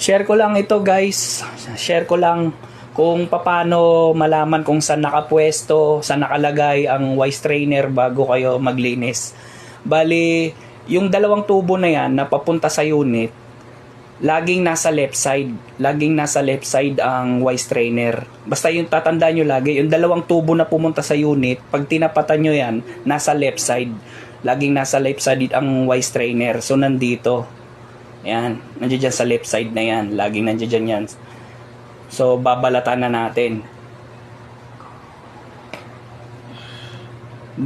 Share ko lang ito guys. Share ko lang kung paano malaman kung saan nakapwesto, saan nakalagay ang wise trainer bago kayo maglinis. Bali, yung dalawang tubo na yan na papunta sa unit, laging nasa left side. Laging nasa left side ang wise trainer. Basta yung tatandaan nyo lagi, yung dalawang tubo na pumunta sa unit, pag tinapatan nyo yan, nasa left side. Laging nasa left side ang wise trainer. So, nandito. Yan. Nandiyan dyan sa left side na yan. Laging nandiyan dyan yan. So, babalatan na natin.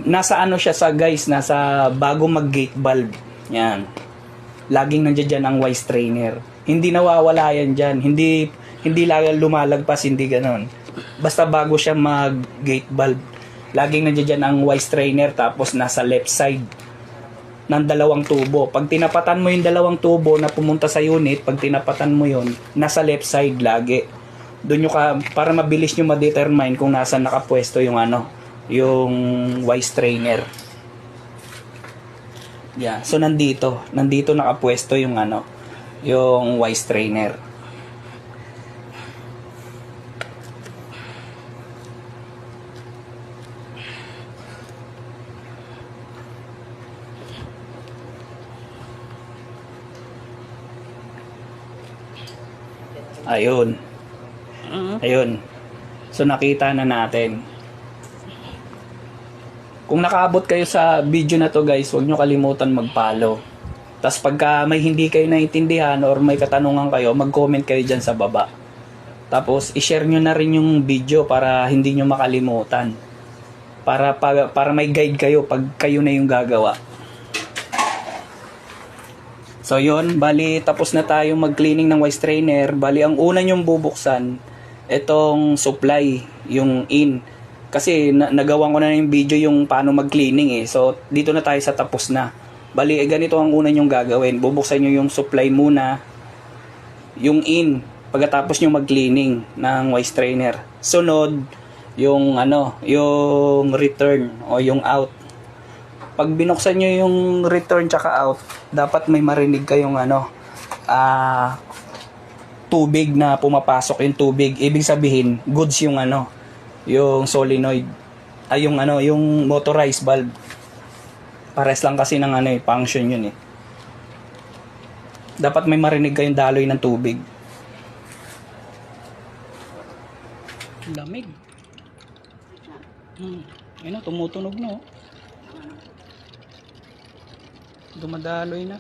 Nasa ano siya sa guys, nasa bago mag-gate valve. Yan. Laging nandiyan dyan ang wise trainer. Hindi nawawala yan dyan. Hindi lagi lumalagpas, hindi ganon. Basta bago siya mag-gate valve. Laging nandiyan dyan ang wise trainer, tapos nasa left side ng dalawang tubo. Pag tinapatan mo yung dalawang tubo na pumunta sa unit, pag tinapatan mo yun, nasa left side lagi. Doon nyo para mabilis nyo ma-determine kung nasa nakapwesto yung yung wise trainer. Yeah, so nandito nakapwesto yung yung wise trainer. Ayun. Ayun. So nakita na natin. Kung nakaabot kayo sa video na to guys, huwag nyo kalimutan mag-follow. Tapos pagka may hindi kayo naintindihan or may katanungan kayo, mag-comment kayo dyan sa baba. Tapos i-share nyo na rin yung video para hindi nyo makalimutan. Para may guide kayo pag kayo na yung gagawa. So yun, bali tapos na tayo mag-cleaning ng wise trainer. Bali ang una nyong bubuksan, itong supply, yung in. Kasi nagawa ko na yung video yung paano mag-cleaning eh. So dito na tayo sa tapos na. Bali ganito ang una nyong gagawin. Bubuksan nyo yung supply muna, yung in, pagkatapos nyo mag-cleaning ng wise trainer. Sunod, yung yung return o yung out. Pag binuksan nyo yung return tsaka out, dapat may marinig kayong tubig na pumapasok yung tubig. Ibig sabihin, goods yung yung solenoid. Ay yung motorized valve. Pares lang kasi ng function yun eh. Dapat may marinig kayong daloy ng tubig. Lamig. Ayun, tumutunog na oh. Dumadaloy na.